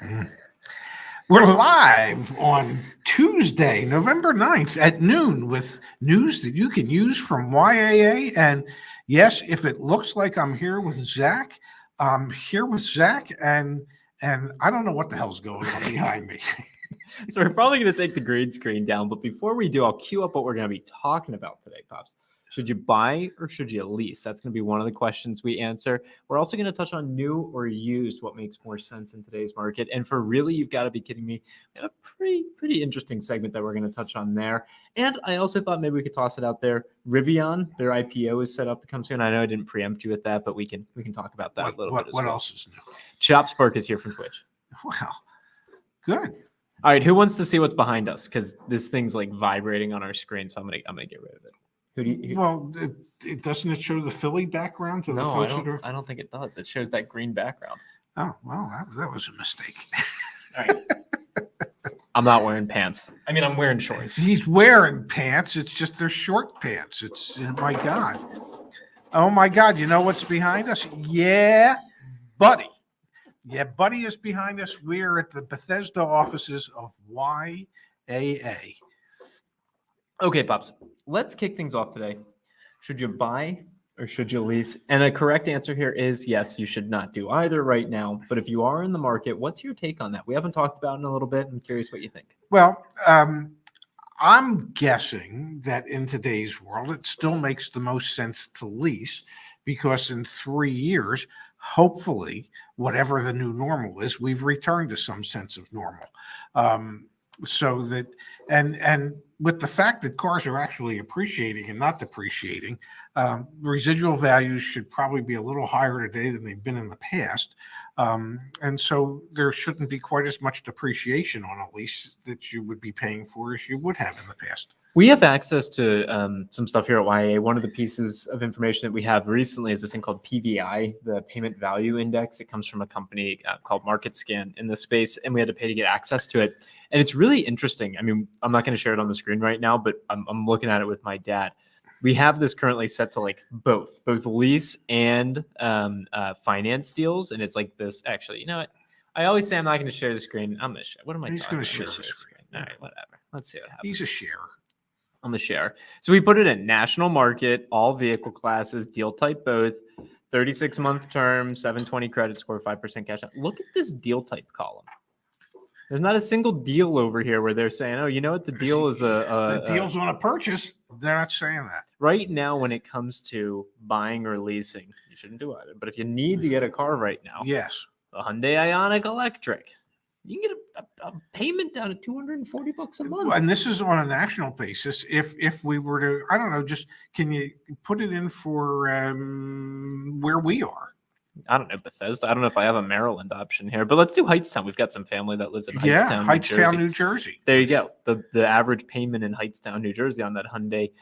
Mm. We're live on Tuesday, November 9th at noon with news that you can use from YAA. And yes, if it looks like I'm here with Zach, I'm here with Zach, and I don't know what the hell's going on behind me. So we're probably going to take the green screen down, but before we do, I'll queue up what we're going to be talking about today, Pops. Should you buy or should you lease? That's going to be one of the questions we answer. We're also going to touch on new or used, what makes more sense in today's market. And for really, you've got to be kidding me, we had a pretty interesting segment that we're going to touch on there. And I also thought maybe we could toss it out there. Rivian, their IPO is set up to come soon. I know I didn't preempt you with that, but we can talk about that a little bit as well. What else is new? Chop Spark is here from Twitch. Wow, good. All right, who wants to see what's behind us? Because this thing's like vibrating on our screen, so I'm gonna get rid of it. Well, it doesn't it show the Philly background to the folks that are... I don't think it does. It shows that green background. Oh, well, that was a mistake. All right. I'm not wearing pants. I mean, I'm wearing shorts. He's wearing pants. It's just they're short pants. It's, oh my God. Oh my God. You know what's behind us? Yeah, Buddy. Yeah, Buddy is behind us. We're at the Bethesda offices of YAA. Okay, Pops, let's kick things off today. Should you buy or should you lease? And the correct answer here is yes, you should not do either right now. But if you are in the market, what's your take on that? We haven't talked about it in a little bit. I'm curious what you think. Well, I'm guessing that in today's world, it still makes the most sense to lease because in 3 years, hopefully, whatever the new normal is, we've returned to some sense of normal. So that, and with the fact that cars are actually appreciating and not depreciating, residual values should probably be a little higher today than they've been in the past. And so there shouldn't be quite as much depreciation on a lease that you would be paying for as you would have in the past. We have access to some stuff here at YA. One of the pieces of information that we have recently is this thing called PVI, the Payment Value Index. It comes from a company called MarketScan in this space, and we had to pay to get access to it. And it's really interesting. I mean, I'm not going to share it on the screen right now, but I'm looking at it with my dad. We have this currently set to like both lease and finance deals. And it's like this, actually, you know what? I always say I'm not going to share the screen. I'm going to share. What am I He's going to share the screen. All right, whatever. Let's see what happens. He's a sharer. On the share. So we put it in national market, all vehicle classes, deal type both, 36-month term, 720 credit score, 5% cash out. Look at this deal type column. There's not a single deal over here where they're saying, oh, you know what? The deal is the deal's on a purchase. They're not saying that. Right now, when it comes to buying or leasing, you shouldn't do either. But if you need to get a car right now, yes, a Hyundai Ioniq Electric, you can get a payment down at $240 a month. And this is on a national basis. If we were to, I don't know, just can you put it in for where we are? I don't know, Bethesda. I don't know if I have a Maryland option here, but let's do Hightstown. We've got some family that lives in Hightstown, New Jersey. There you go. The average payment in Hightstown, New Jersey on that Hyundai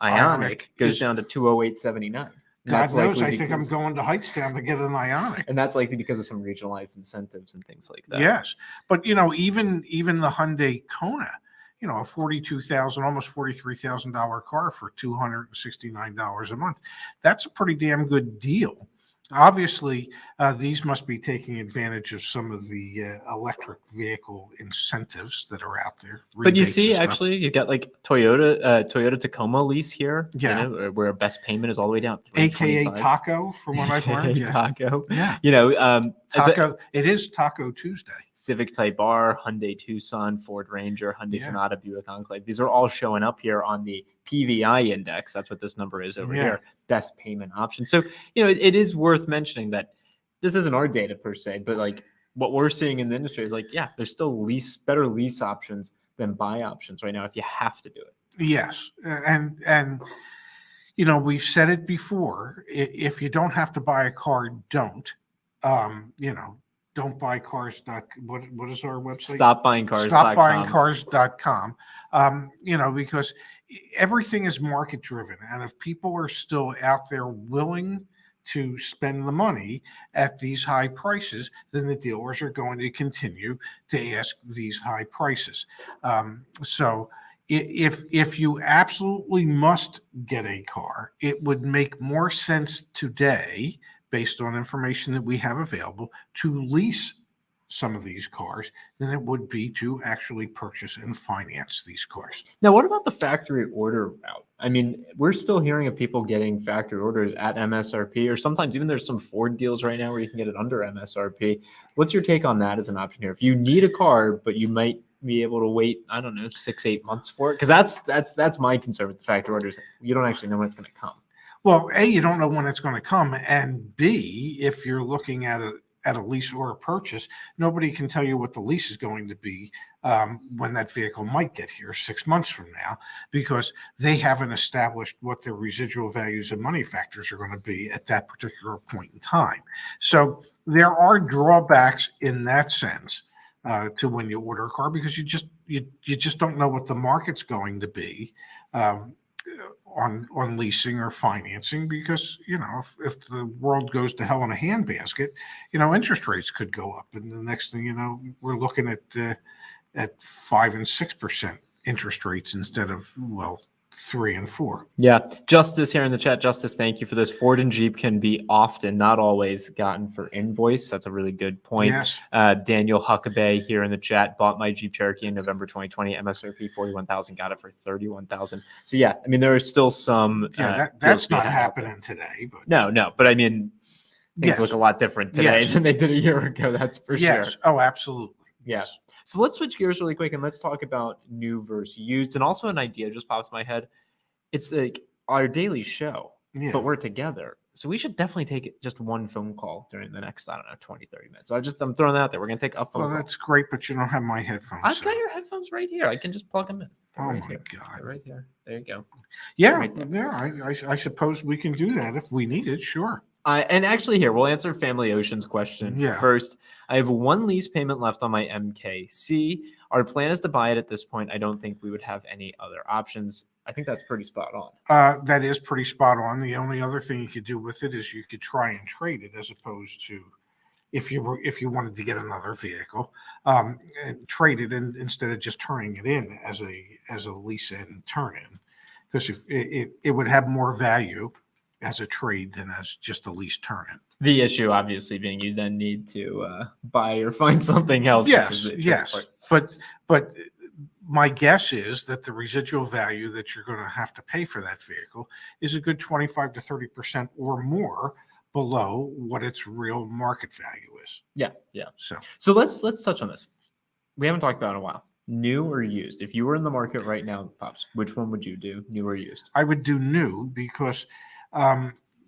Ioniq goes down to $208.79. God knows, I think I'm going to Hightstown to get an Ioniq. And that's likely because of some regionalized incentives and things like that. Yes. But, you know, even the Hyundai Kona, you know, a $42,000, almost $43,000 car for $269 a month. That's a pretty damn good deal. Obviously, these must be taking advantage of some of the electric vehicle incentives that are out there. But you see, actually, you got like Toyota Tacoma lease here, yeah, you know, where best payment is all the way down. AKA Taco, from what I've learned. Yeah. Taco, yeah. You know, Taco. It is Taco Tuesday. Civic Type R, Hyundai Tucson, Ford Ranger, Hyundai Sonata, Buick Enclave. These are all showing up here on the PVI index. That's what this number is over here. Best payment option. So, you know, it is worth mentioning that this isn't our data per se, but like what we're seeing in the industry is like, yeah, there's still better lease options than buy options right now if you have to do it. Yes. And you know, we've said it before. If you don't have to buy a car, don't. You know, don't buy cars. What is our website? Stopbuyingcars.com. You know, because everything is market driven. And if people are still out there willing to spend the money at these high prices, then the dealers are going to continue to ask these high prices. So if you absolutely must get a car, it would make more sense today, based on information that we have available, to lease some of these cars than it would be to actually purchase and finance these cars. Now, what about the factory order route? I mean, we're still hearing of people getting factory orders at MSRP, or sometimes even there's some Ford deals right now where you can get it under MSRP. What's your take on that as an option here? If you need a car, but you might be able to wait, I don't know, 6-8 months for it, because that's my concern with the factory orders. You don't actually know when it's going to come. Well, A, you don't know when it's going to come, and B, if you're looking at a lease or a purchase, nobody can tell you what the lease is going to be when that vehicle might get here 6 months from now, because they haven't established what their residual values and money factors are going to be at that particular point in time. So there are drawbacks in that sense to when you order a car, because you just don't know what the market's going to be on leasing or financing, because if the world goes to hell in a handbasket, interest rates could go up, and the next thing you know, we're looking at 5% and 6% interest rates instead of 3 and 4. Yeah. Justice here in the chat. Justice, thank you for this. Ford and Jeep can be often, not always, gotten for invoice. That's a really good point. Yes. Daniel Huckabee here in the chat bought my Jeep Cherokee in November 2020. MSRP 41,000, got it for 31,000. So yeah, I mean, there are still some. That's not happening today. But no. But I mean, things look a lot different today than they did a year ago. That's for sure. Oh, absolutely. Yes. So let's switch gears really quick and let's talk about new versus used. And also an idea just pops in my head. It's like our daily show, but we're together. So we should definitely take just one phone call during the next, 20, 30 minutes. I'm throwing that out there. We're going to take a phone call. That's great, but you don't have my headphones. I've got your headphones right here. I can just plug them in. Oh my God. Right here. There you go. Yeah. Right there. I suppose we can do that if we need it. Sure. And actually here, we'll answer Family Ocean's question first. I have one lease payment left on my MKC. Our plan is to buy it at this point. I don't think we would have any other options. I think that's pretty spot on. That is pretty spot on. The only other thing you could do with it is you could try and trade it, as opposed to if you wanted to get another vehicle, and trade it instead of just turning it in as a lease and turn in, because if it would have more value as a trade than as just a lease turn in. The issue obviously being you then need to buy or find something else. Yes. But my guess is that the residual value that you're going to have to pay for that vehicle is a good 25 to 30% or more below what its real market value is. Yeah. So let's touch on this. We haven't talked about it in a while. New or used? If you were in the market right now, Pops, which one would you do, new or used? I would do new, because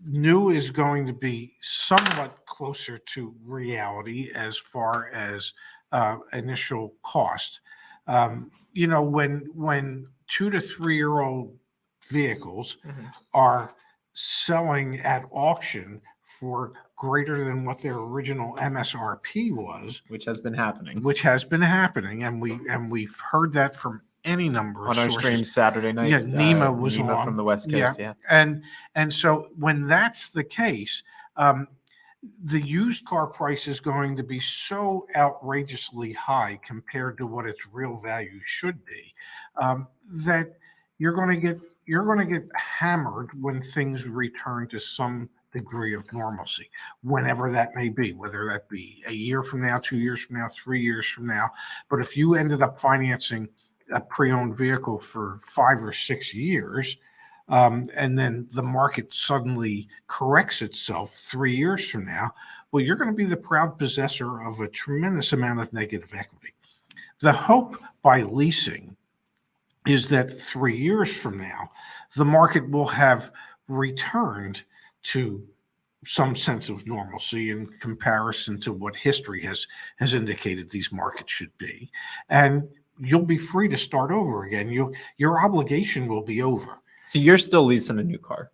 new is going to be somewhat closer to reality as far as initial cost. When 2 to 3 year old vehicles are selling at auction for greater than what their original MSRP was, which has been happening, and we've heard that from any number of on our sources. Stream Saturday night. Nima was Nima from the West Coast. And so when that's the case, the used car price is going to be so outrageously high compared to what its real value should be, that you're going to get hammered when things return to some degree of normalcy, whenever that may be, whether that be a year from now, 2 years from now, 3 years from now. But if you ended up financing a pre-owned vehicle for 5 or 6 years, and then the market suddenly corrects itself 3 years from now, well, you're going to be the proud possessor of a tremendous amount of negative equity. The hope by leasing is that 3 years from now, the market will have returned to some sense of normalcy in comparison to what history has indicated these markets should be. And you'll be free to start over again. Your obligation will be over. So you're still leasing a new car?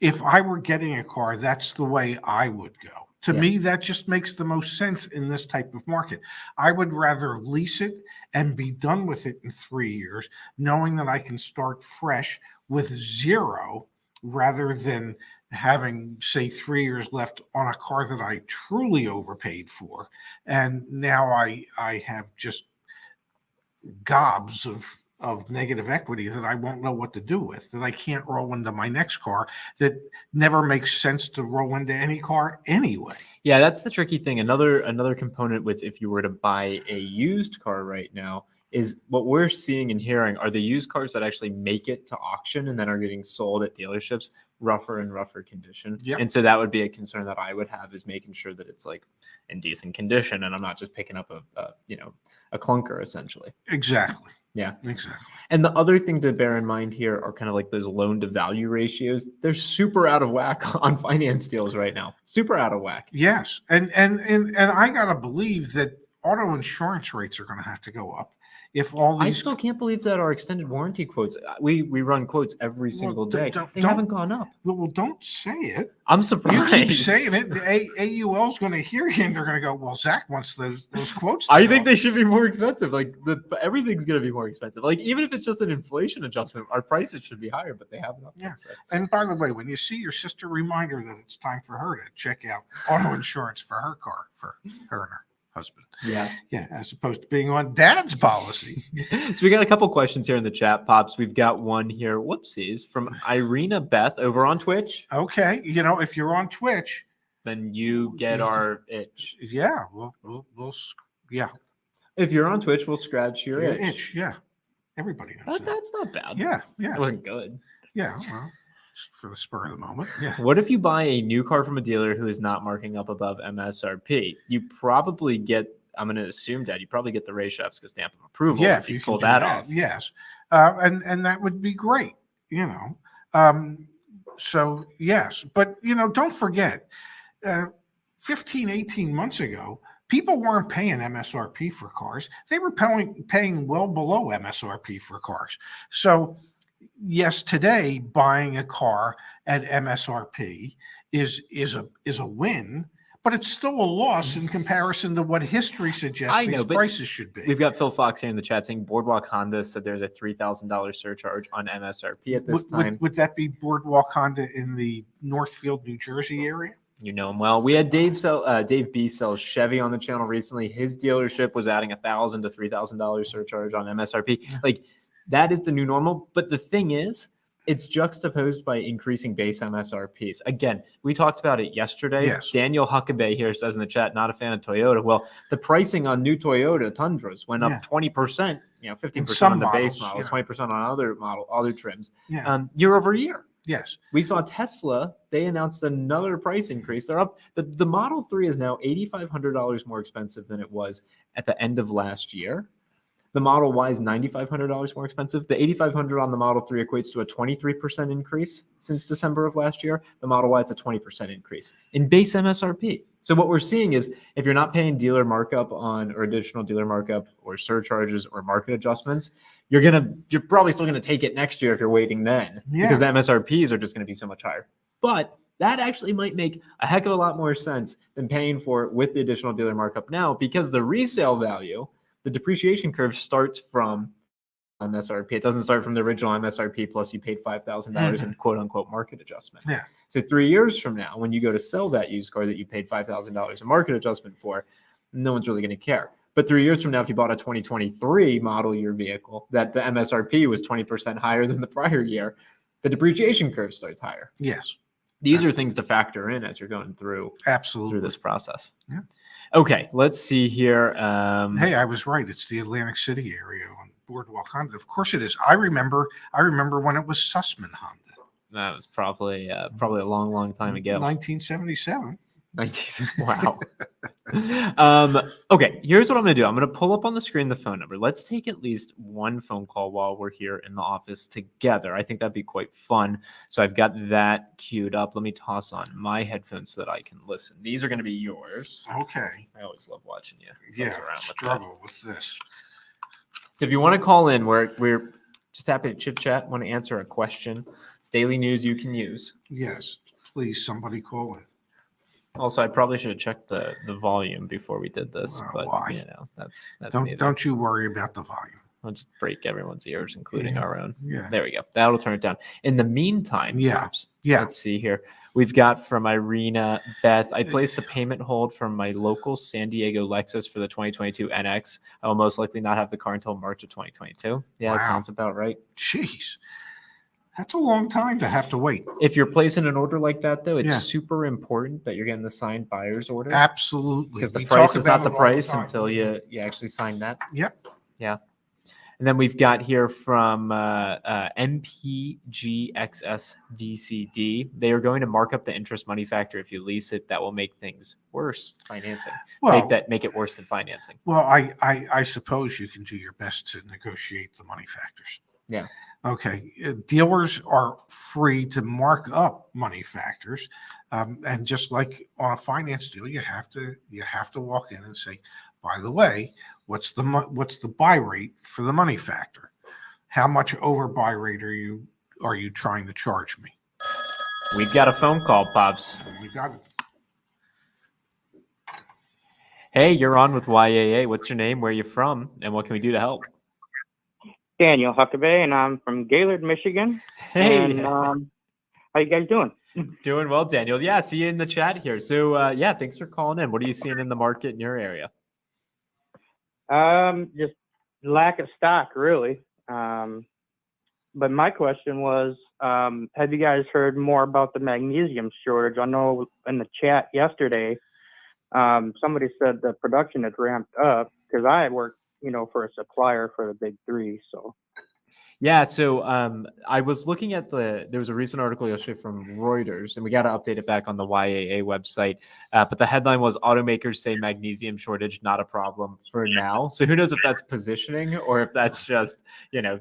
If I were getting a car, that's the way I would go. To me, that just makes the most sense in this type of market. I would rather lease it and be done with it in 3 years, knowing that I can start fresh with zero, rather than having, say, 3 years left on a car that I truly overpaid for. And now I have just gobs of negative equity that I won't know what to do with, that I can't roll into my next car, that never makes sense to roll into any car anyway. Yeah, that's the tricky thing. Another component with if you were to buy a used car right now is what we're seeing and hearing are the used cars that actually make it to auction and then are getting sold at dealerships rougher and rougher condition. Yep. And so that would be a concern that I would have, is making sure that it's like in decent condition and I'm not just picking up a clunker essentially. Exactly. Yeah. Exactly. And the other thing to bear in mind here are kind of like those loan to value ratios. They're super out of whack on finance deals right now. Super out of whack. Yes. And I gotta believe that auto insurance rates are gonna have to go up if all I these still can't believe that our extended warranty quotes, we run quotes every single day. They don't- haven't gone up. well, don't say it. I'm You surprised. keep saying it. AUL is going to hear you, and they're going to go, "Well, Zach wants those quotes." I think they should be more expensive. Like everything's going to be more expensive. Like even if it's just an inflation adjustment, our prices should be higher, but they haven't up yet. And by the way, when you see your sister, reminder that it's time for her to check out auto insurance for her car, for her and her husband. Yeah. As opposed to being on dad's policy. So we got a couple questions here in the chat, Pops. We've got one here, whoopsies, from Irina Beth over on Twitch. Okay, if you're on Twitch, then you get our itch. Yeah, we'll yeah. If you're on Twitch, we'll scratch your itch. Yeah, everybody knows that. That's not bad. Yeah. It wasn't good. Yeah, well, for the spur of the moment. Yeah. What if you buy a new car from a dealer who is not marking up above MSRP? You probably get, I'm going to assume, Dad, you probably get the Raychevska stamp of approval if you pull that off. Yes. And that would be great, So, yes. But, don't forget, 15, 18 months ago, people weren't paying MSRP for cars. They were paying well below MSRP for cars. So, yes, today buying a car at MSRP is a win, but it's still a loss in comparison to what history suggests these prices should be. We've got Phil Fox here in the chat saying Boardwalk Honda said there's a $3,000 surcharge on MSRP at this time. Would that be Boardwalk Honda in the Northfield, New Jersey area? You know him well. We had Dave B sells Chevy on the channel recently. His dealership was adding $1,000 to $3,000 surcharge on MSRP. Like, that is the new normal. But the thing is, it's juxtaposed by increasing base MSRPs. Again, we talked about it yesterday. Yes. Daniel Huckabee here says in the chat, not a fan of Toyota. Well, the pricing on new Toyota Tundras went up 20%, 15% on the base models, 20% on other trims year over year. Yes. We saw Tesla, they announced another price increase. They're up. The Model 3 is now $8,500 more expensive than it was at the end of last year. The Model Y is $9,500 more expensive. The $8,500 on the Model 3 equates to a 23% increase since December of last year. The Model Y, it's a 20% increase in base MSRP. So what we're seeing is if you're not paying dealer markup or additional dealer markup or surcharges or market adjustments, you're probably still gonna take it next year if you're waiting then, because the MSRPs are just gonna be so much higher. But that actually might make a heck of a lot more sense than paying for it with the additional dealer markup now, because the resale value, the depreciation curve starts from MSRP. It doesn't start from the original MSRP plus you paid $5,000 in quote unquote market adjustment. Yeah. So 3 years from now, when you go to sell that used car that you paid $5,000 in market adjustment for, no one's really going to care. But 3 years from now, if you bought a 2023 model year vehicle that the MSRP was 20% higher than the prior year, the depreciation curve starts higher. Yes. These are things to factor in as you're going through this process. Yeah. Okay, let's see here. Hey, I was right. It's the Atlantic City area on Boardwalk Honda. Of course it is. I remember when it was Sussman Honda. That was probably a long time ago. 1977. Wow. Okay, here's what I'm going to do. I'm going to pull up on the screen the phone number. Let's take at least one phone call while we're here in the office together. I think that'd be quite fun. So I've got that queued up. Let me toss on my headphones so that I can listen. These are going to be yours. Okay. I always love watching you. Yeah, struggle with this. So if you want to call in, we're just happy to chit chat. Want to answer a question? It's daily news you can use. Yes, please, somebody call in. Also, I probably should have checked the volume before we did this, but why? That's don't you worry about the volume. I'll just break everyone's ears, including our own. Yeah. There we go. That'll turn it down. In the meantime, let's see here. We've got from Irina Beth, I placed a payment hold from my local San Diego Lexus for the 2022 NX. I will most likely not have the car until March of 2022. Yeah, Wow. that sounds about right. Jeez, that's a long time to have to wait. If you're placing an order like that, though, it's Yeah. super important that you're getting the signed buyer's order. Absolutely. Because the We price talk is not about the it all the price time. until you actually sign that. Yep. Yeah. And then we've got here from MPGXSVCD. They are going to mark up the interest money factor if you lease it. That will make things worse. Financing. Well, Make it worse than financing. Well, I suppose you can do your best to negotiate the money factors. Yeah. Okay. Dealers are free to mark up money factors, and just like on a finance deal, you have to walk in and say, by the way, what's the buy rate for the money factor? How much over buy rate are you trying to charge me? We've got a phone call, Pops. We got it. Hey, you're on with YAA. What's your name? Where are you from? And what can we do to help? Daniel Huckabee, and I'm from Gaylord, Michigan. Hey, And, how you guys doing? doing well, Daniel. Yeah, see you in the chat here. So, yeah, thanks for calling in. What are you seeing in the market in your area? Just lack of stock, really. But my question was, have you guys heard more about the magnesium shortage? I know in the chat yesterday, somebody said the production had ramped up because I had worked, for a supplier for the big three. So. Yeah, so I was looking at there was a recent article yesterday from Reuters, and we got to update it back on the YAA website. But the headline was automakers say magnesium shortage, not a problem for now. So who knows if that's positioning or if that's just, the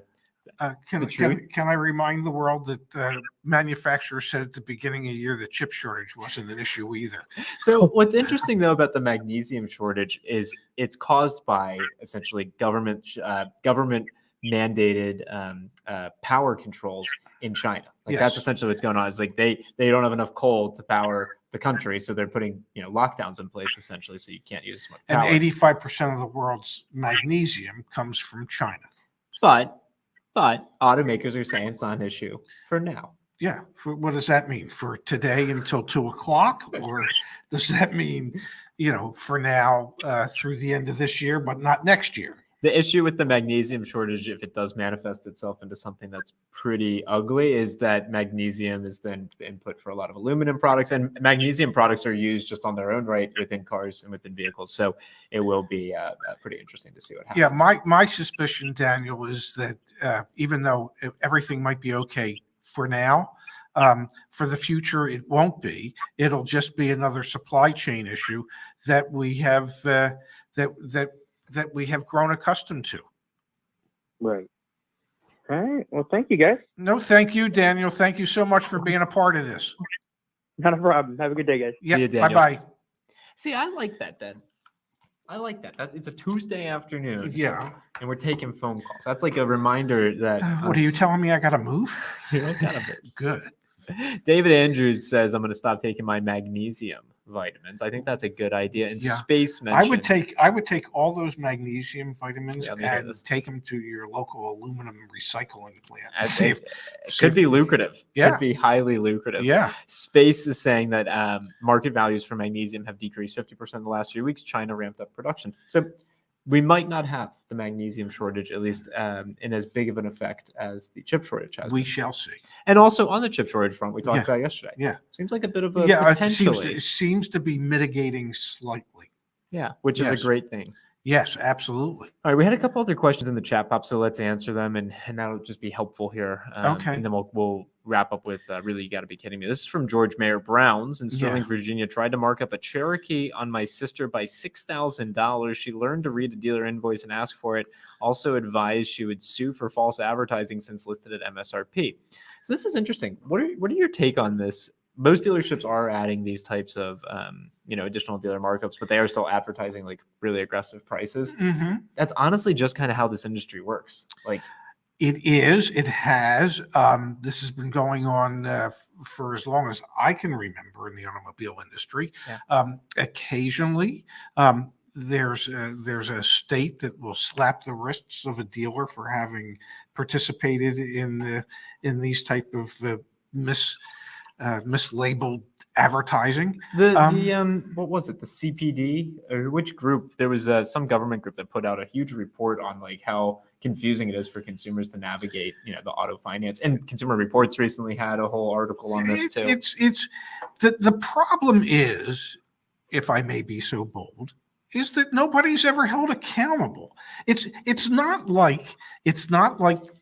truth. Can I remind the world that manufacturers said at the beginning of the year that chip shortage wasn't an issue either? So what's interesting though about the magnesium shortage is it's caused by essentially government mandated power controls in China. Like that's essentially what's going on. Is like they don't have enough coal to power the country, so they're putting lockdowns in place essentially, so you can't use as much power. And 85% of the world's magnesium comes from China. But automakers are saying it's not an issue for now. Yeah. What does that mean? For today until 2:00, or does that mean for now through the end of this year, but not next year? The issue with the magnesium shortage, if it does manifest itself into something that's pretty ugly, is that magnesium is then input for a lot of aluminum products, and magnesium products are used just on their own right within cars and within vehicles. So it will be pretty interesting to see what happens. Yeah, my suspicion, Daniel, is that even though everything might be okay for now, for the future it won't be. It'll just be another supply chain issue that we have that we have grown accustomed to. Right. All right. Well, thank you, guys. No, thank you, Daniel. Thank you so much for being a part of this. Not a problem. Have a good day, guys. Yeah. Daniel. Bye-bye. See, I like that, then. I like that. It's a Tuesday afternoon. Yeah. And we're taking phone calls. That's like a reminder that. What are you telling me? I got to move? Kind of Good. David Andrews says, I'm going to stop taking my magnesium vitamins. I think that's a good idea. And Space mentioned, I would take all those magnesium vitamins and take them to your local aluminum recycling plant. It could be lucrative. Yeah. Could be highly lucrative. Yeah. Space is saying that market values for magnesium have decreased 50% in the last 3 weeks. China ramped up production. So we might not have the magnesium shortage, at least in as big of an effect as the chip shortage has. We shall see. And also on the chip shortage front, we talked about yesterday. Yeah. Seems like a bit of a potentially. It seems to be mitigating slightly. Yeah, which is a great thing. Yes, absolutely. All right, we had a couple other questions in the chat, Pop, so let's answer them, and that'll just be helpful here. Okay. And then we'll wrap up with really, you got to be kidding me. This is from George Mayer Browns in Sterling, Virginia. Tried to mark up a Cherokee on my sister by $6,000. She learned to read a dealer invoice and ask for it. Also advised she would sue for false advertising since listed at MSRP. So this is interesting. What are your take on this? Most dealerships are adding these types of additional dealer markups, but they are still advertising like really aggressive prices. Mm-hmm. That's honestly just kind of how this industry works. Like it is. It has. This has been going on for as long as I can remember in the automobile industry. Yeah. Occasionally, there's a state that will slap the wrists of a dealer for having participated in these type of mislabeled advertising. What was it? The CPD or which group? There was some government group that put out a huge report on like how confusing it is for consumers to navigate, the auto finance. And Consumer Reports recently had a whole article on this too. It's the problem is, if I may be so bold, is that nobody's ever held accountable. It's not like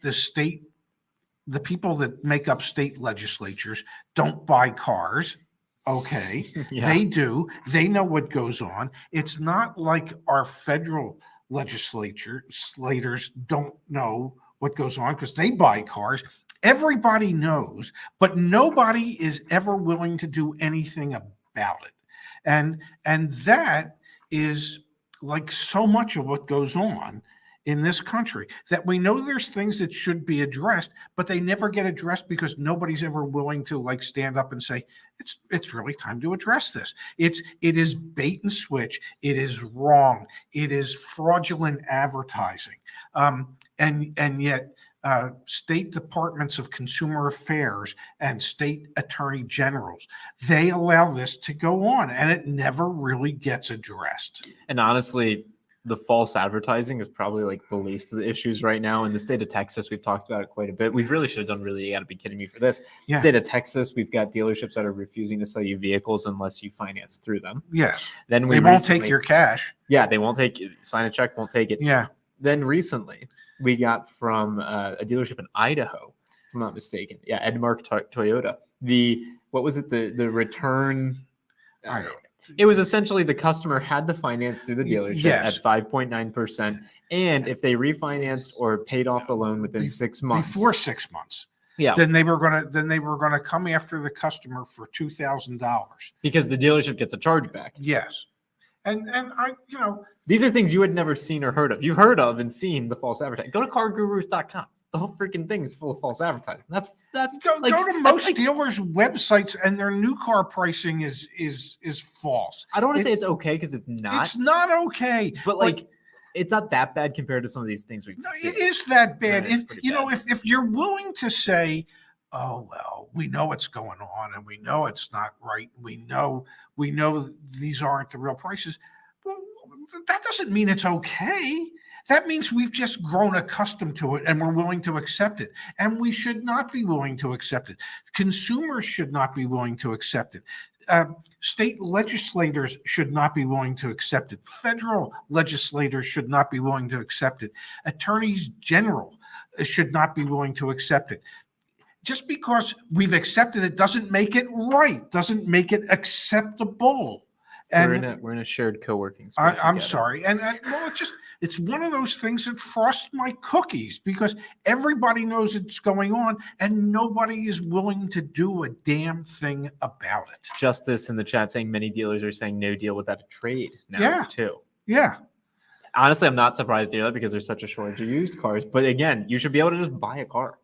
the people that make up state legislatures don't buy cars. Okay, Yeah. They do. They know what goes on. It's not like our federal legislators don't know what goes on because they buy cars. Everybody knows, but nobody is ever willing to do anything about it. And that is like so much of what goes on in this country, that we know there's things that should be addressed, but they never get addressed because nobody's ever willing to like stand up and say, it's really time to address this. It is bait and switch. It is wrong. It is fraudulent advertising. And yet state departments of consumer affairs and state attorney generals, they allow this to go on and it never really gets addressed. And honestly, the false advertising is probably like the least of the issues right now in the state of Texas. We've talked about it quite a bit. We really should have done you got to be kidding me for this. Yeah. State of Texas, we've got dealerships that are refusing to sell you vehicles unless you finance through them. Yes. Then they won't take your cash. Yeah, they won't sign a check, won't take it. Yeah. Then recently we got from a dealership in Idaho, if I'm not mistaken. Yeah, Edmark Toyota. What was it? The return. I don't. It was essentially the customer had to finance through the dealership Yes. at 5.9%. And if they refinanced or paid off the loan within 6 months. Before 6 months. Yeah. Then they were gonna come after the customer for $2,000. Because the dealership gets a chargeback. Yes. And I, These are things you had never seen or heard of. You've heard of and seen the false advertising. Go to cargurus.com. The whole freaking thing is full of false advertising. That's go to most dealers' websites and their new car pricing is false. I don't want to say it's okay because it's not. It's not okay. But like, it's not that bad compared to some of these things we've seen. It is that bad. Yeah, it's pretty bad. If you're willing to say, oh well, we know what's going on and we know it's not right. We know these aren't the real prices. Well, that doesn't mean it's okay. That means we've just grown accustomed to it and we're willing to accept it. And we should not be willing to accept it. Consumers should not be willing to accept it. State legislators should not be willing to accept it. Federal legislators should not be willing to accept it. Attorneys general should not be willing to accept it. Just because we've accepted it doesn't make it right, doesn't make it acceptable. And we're in a shared co-working space. I'm sorry. And well, it's one of those things that frosts my cookies because everybody knows it's going on and nobody is willing to do a damn thing about it. Justice in the chat saying many dealers are saying no deal without a trade now too. Yeah. Honestly, I'm not surprised either because there's such a shortage of used cars. But again, you should be able to just buy a car.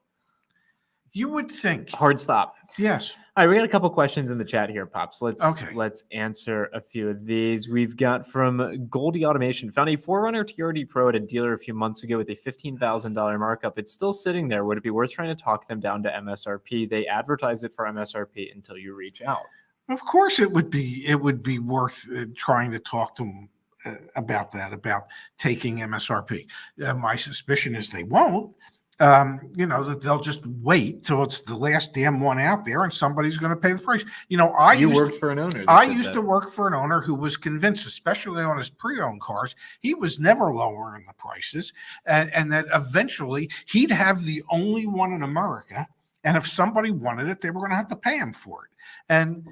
You would think. Hard stop. Yes. All right, we got a couple questions in the chat here, Pops. Let's answer a few of these. We've got from Goldie Automation. Found a 4Runner TRD Pro at a dealer a few months ago with a $15,000 markup. It's still sitting there. Would it be worth trying to talk them down to MSRP? They advertise it for MSRP until you reach out. Of course, it would be worth trying to talk to them about taking MSRP. My suspicion is they won't. That they'll just wait till it's the last damn one out there and somebody's going to pay the price. I worked for an owner. I used to work for an owner who was convinced, especially on his pre-owned cars, he was never lowering the prices and that eventually he'd have the only one in America. And if somebody wanted it, they were going to have to pay him for it. And,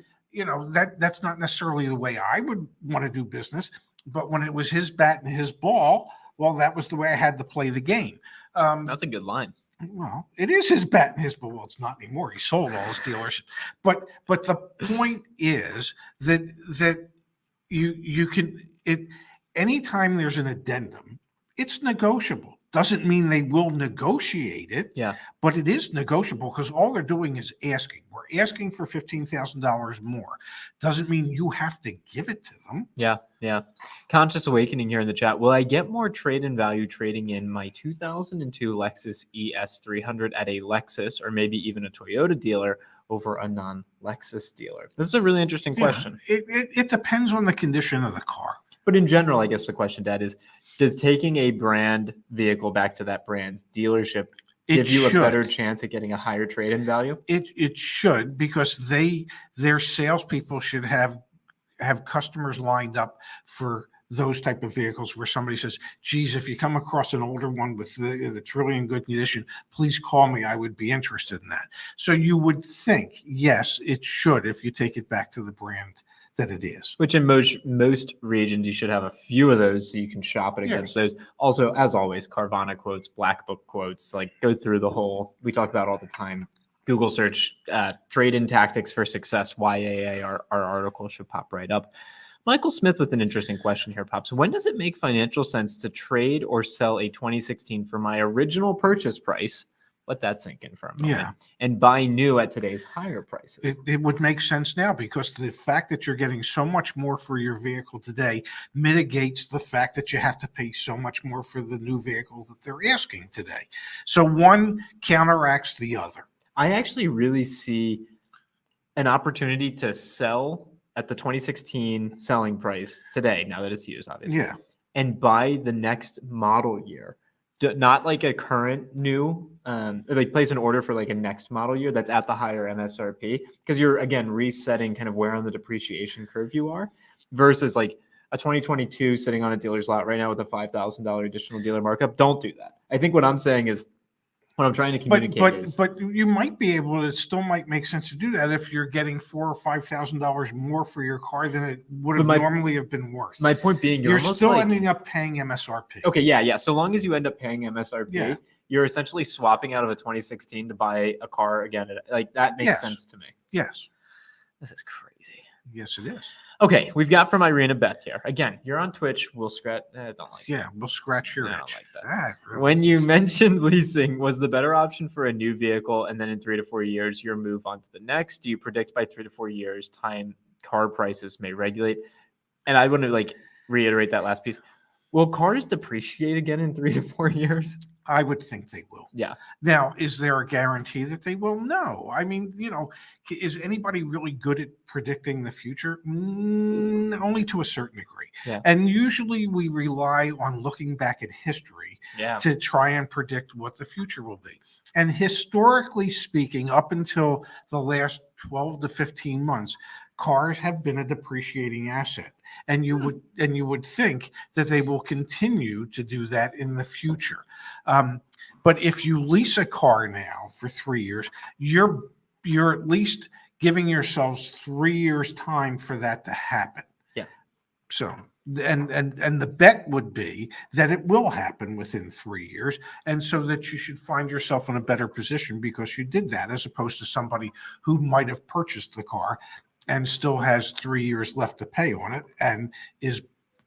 that's not necessarily the way I would want to do business. But when it was his bat and his ball, well, that was the way I had to play the game. That's a good line. Well, it is his bat and his ball. Well, it's not anymore. He sold all his dealers. But the point is that you can anytime there's an addendum, it's negotiable. Doesn't mean they will negotiate it. Yeah. But it is negotiable because all they're doing is asking. We're asking for $15,000 more. Doesn't mean you have to give it to them. Yeah. Conscious Awakening here in the chat. Will I get more trade-in value trading in my 2002 Lexus ES300 at a Lexus or maybe even a Toyota dealer over a non-Lexus dealer? This is a really interesting Yeah, question. it depends on the condition of the car. But in general, I guess the question, Dad, is does taking a brand vehicle back to that brand's dealership give you a better chance at getting a higher trade-in value? It should, because their salespeople should have customers lined up for those type of vehicles where somebody says, geez, if you come across an older one that's really in good condition, please call me. I would be interested in that. So you would think, yes, it should, if you take it back to the brand that it is. Which in most regions, you should have a few of those so you can shop it against those. Also, as always, Carvana quotes, Black Book quotes, like go through the whole, we talk about all the time. Google search trade-in tactics for success, YAA, our article should pop right up. Michael Smith with an interesting question here, Pops. When does it make financial sense to trade or sell a 2016 for my original purchase price? Let that sink in for a moment. Yeah. And buy new at today's higher prices. It would make sense now, because the fact that you're getting so much more for your vehicle today mitigates the fact that you have to pay so much more for the new vehicle that they're asking today. So one counteracts the other. I actually really see an opportunity to sell at the 2016 selling price today, now that it's used, obviously. Yeah. And buy the next model year. Not like a current new, like place an order for like a next model year that's at the higher MSRP, because you're, again, resetting kind of where on the depreciation curve you are, versus like a 2022 sitting on a dealer's lot right now with a $5,000 additional dealer markup. Don't do that. I think what I'm saying is, what I'm trying to communicate is, but you might be able to, it still might make sense to do that if you're getting $4,000 or $5,000 more for your car than it would have normally have been worth. My point being, you're still ending up paying MSRP. Okay, yeah. So long as you end up paying MSRP, you're essentially swapping out of a 2016 to buy a car again. Like that makes sense to me. Yes. This is crazy. Yes, it is. Okay, we've got from Irina Beth here. Again, you're on Twitch. We'll scratch. Don't like that. We'll scratch your itch. I don't like that. Really. When you mentioned leasing was the better option for a new vehicle, and then in 3 to 4 years, your move on to the next, do you predict by 3 to 4 years time car prices may regulate? And I want to like reiterate that last piece. Will cars depreciate again in 3 to 4 years? I would think they will. Yeah. Now, is there a guarantee that they will? No. I mean, is anybody really good at predicting the future? Only to a certain degree. Yeah. And usually we rely on looking back at history to try and predict what the future will be. And historically speaking, up until the last 12 to 15 months, cars have been a depreciating asset, and you would think that they will continue to do that in the future. But if you lease a car now for 3 years, you're at least giving yourselves 3 years time for that to happen. Yeah. So and the bet would be that it will happen within 3 years, and so that you should find yourself in a better position because you did that, as opposed to somebody who might have purchased the car and still has 3 years left to pay on it, and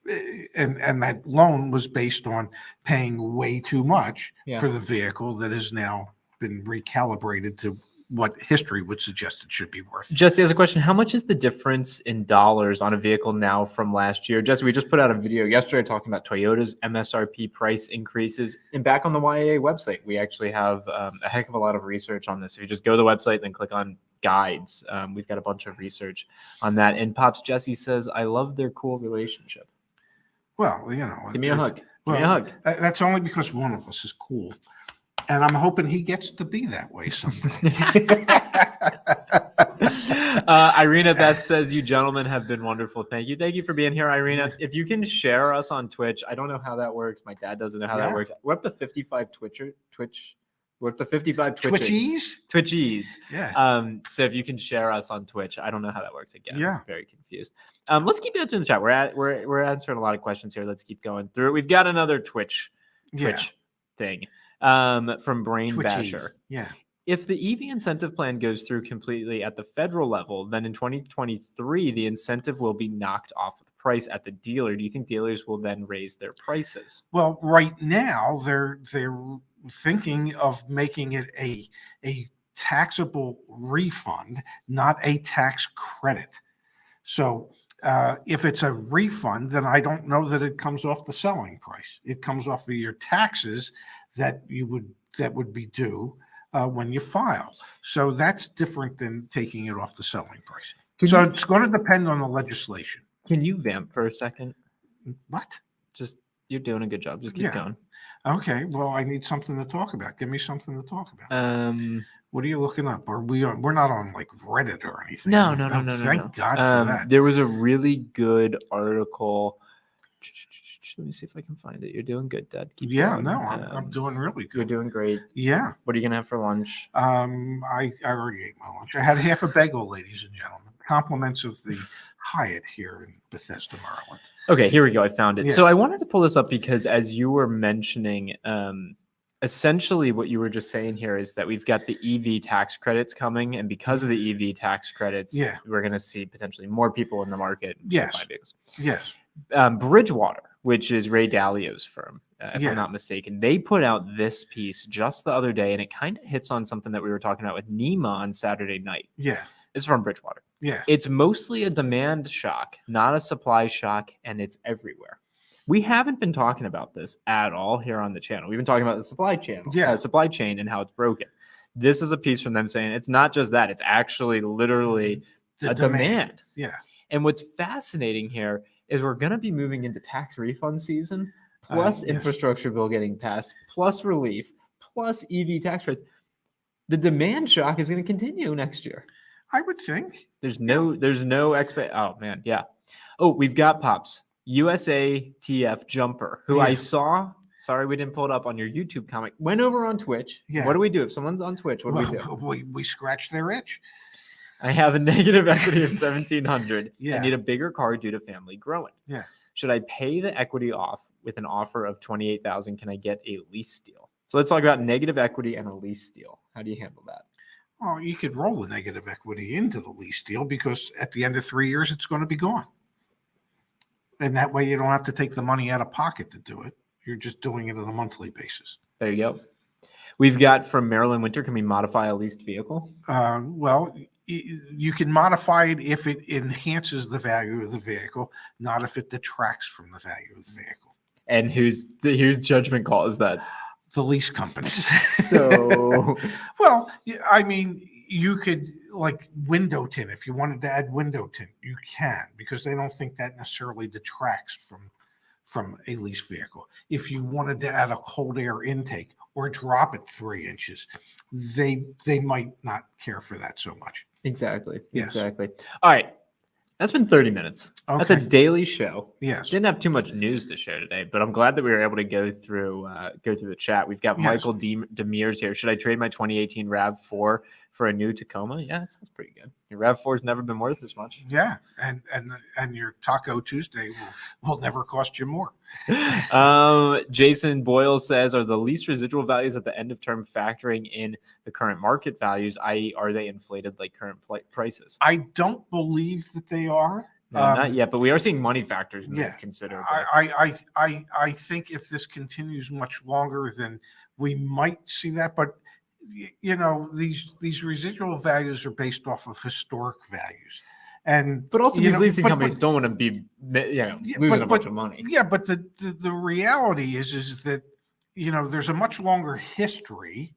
that loan was based on paying way too much for the vehicle that has now been recalibrated to what history would suggest it should be worth. Jesse has a question. How much is the difference in dollars on a vehicle now from last year? Jesse, we just put out a video yesterday talking about Toyota's MSRP price increases. And back on the YAA website, we actually have a heck of a lot of research on this. If you just go to the website, then click on guides, we've got a bunch of research on that. And Pops Jesse says, I love their cool relationship. Well, give me a hug. Give me a hug. That's only because one of us is cool. And I'm hoping he gets to be that way someday. Irina Beth says, you gentlemen have been wonderful. Thank you. Thank you for being here, Irina. If you can share us on Twitch, I don't know how that works. My dad doesn't know how that works. We're up to 55 We're up to 55 Twitchies. Yeah. So if you can share us on Twitch, I don't know how that works again. Yeah. I'm very confused. Let's keep answering the chat. We're answering a lot of questions here. Let's keep going through it. We've got another Twitch thing from Brain Twitchy. Basher. Yeah. If the EV incentive plan goes through completely at the federal level, then in 2023, the incentive will be knocked off of the price at the dealer. Do you think dealers will then raise their prices? Well, right now they're thinking of making it a taxable refund, not a tax credit. So if it's a refund, then I don't know that it comes off the selling price. It comes off of your taxes that would be due. when you file. So that's different than taking it off the selling price. Can So you- it's going to depend on the legislation. Can you vamp for a second? What? Just you're doing a good job. Just keep Yeah. going. Okay. Well, I need something to talk about. Give me something to talk about. What are you looking up? Are we on? We're not on like Reddit or anything. No. Thank God for that. There was a really good article. Let me see if I can find it. You're doing good, Dad. Keep going. No, I'm doing really You're good. doing great. Yeah. What are you gonna have for lunch? I already ate my lunch. I had half a bagel, ladies and gentlemen. Compliments of the Hyatt here in Bethesda, Maryland. Okay, here we go. I found it. Yeah. So I wanted to pull this up because as you were mentioning, essentially what you were just saying here is that we've got the EV tax credits coming, and because of the EV tax credits, Yeah. we're going to see potentially more people in the market. Yes. buy vehicles. Yes. Bridgewater, which is Ray Dalio's firm, if Yeah. I'm not mistaken, they put out this piece just the other day, and it kind of hits on something that we were talking about with Nima on Saturday night. Yeah. It's from Bridgewater. Yeah. It's mostly a demand shock, not a supply shock, and it's everywhere. We haven't been talking about this at all here on the channel. We've been talking about the supply chain and how it's broken. This is a piece from them saying it's not just that, it's actually literally The a demand. Yeah. And what's fascinating here is we're going to be moving into tax refund season, plus Yes. infrastructure bill getting passed, plus relief, plus EV tax rates. The demand shock is going to continue next year. I would think. There's no expect. Oh man, yeah. Oh, we've got Pops USATF jumper, who I Yeah. saw. Sorry, we didn't pull it up on your YouTube comment. Went over on Twitch. Yeah. What do we do if someone's on Twitch? What do we do? We scratch their itch. I have a negative equity of 1,700. Yeah. I need a bigger car due to family growing. Yeah. Should I pay the equity off with an offer of 28,000? Can I get a lease deal? So let's talk about negative equity and a lease deal. How do you handle that? Well, you could roll the negative equity into the lease deal because at the end of 3 years, it's going to be gone. And that way you don't have to take the money out of pocket to do it. You're just doing it on a monthly basis. There you go. We've got from Maryland Winter. Can we modify a leased vehicle? Well, you can modify it if it enhances the value of the vehicle, not if it detracts from the value of the vehicle. And whose judgment call is that? The lease companies. So, well, I mean, you could like window tint. If you wanted to add window tint, you can, because they don't think that necessarily detracts from a lease vehicle. If you wanted to add a cold air intake or drop it 3 inches, they might not care for that so much. exactly. Yes. Exactly. All right. That's been 30 minutes. That's a Okay. daily show. Yes. Didn't have too much news to share today, but I'm glad that we were able to go through the chat. We've got Yes. Michael Demers here. Should I trade my 2018 RAV4 for a new Tacoma? Yeah, that sounds pretty good. Your RAV4's never been worth as much. Yeah, and your Taco Tuesday will never cost you more. Jason Boyle says, are the lease residual values at the end of term factoring in the current market values, i.e., are they inflated like current prices? I don't believe that they are. No, not yet, but we are seeing money factors move yeah. considerably. I think if this continues much longer, then we might see that. But you know, these residual values are based off of historic values, and But also, you these know, leasing but- companies but- don't want to be, Yeah, losing but- a bunch of money. Yeah, but the reality is that, you know, there's a much longer history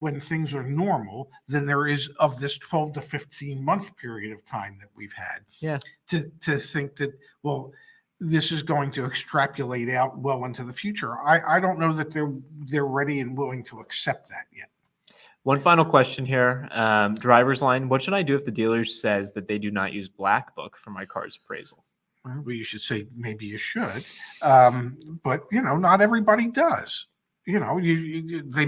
when things are normal than there is of this 12 to 15 month period of time that we've had. Yeah. To think that, well, this is going to extrapolate out well into the future. I don't know that they're ready and willing to accept that yet. One final question here. Driver's line. What should I do if the dealer says that they do not use Black Book for my car's appraisal? Well, you should say maybe you should, but you know, not everybody does. You know, they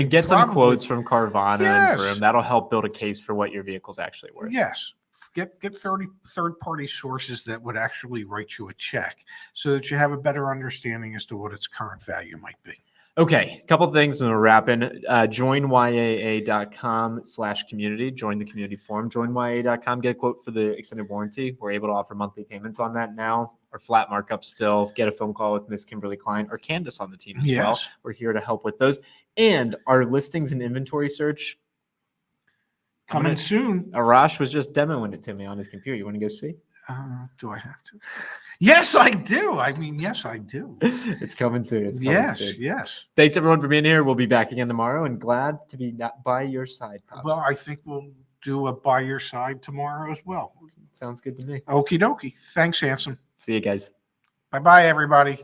Get some probably- quotes from Carvana Yes. and Vroom. That'll help build a case for what your vehicle's actually worth. Yes. Get third-party sources that would actually write you a check so that you have a better understanding as to what its current value might be. Okay, a couple things and we're wrapping. Joinyaa.com/community. Join the community forum. Joinyaa.com. Get a quote for the extended warranty. We're able to offer monthly payments on that now, or flat markup still. Get a phone call with Miss Kimberly Klein or Candace on the team as well. Yes. We're here to help with those. And our listings and inventory search. Coming soon. Arash was just demoing it to me on his computer. You want to go see? Do I have to? Yes, Yes, I do. I mean, yes, I do. it's coming soon. It's coming Yes, soon. yes. Thanks everyone for being here. We'll be back again tomorrow, and glad to be by your side, Pops. Well, I think we'll do a by your side tomorrow as well. Sounds good to me. Okie dokie. Thanks, Hanson. See you guys. Bye bye, everybody.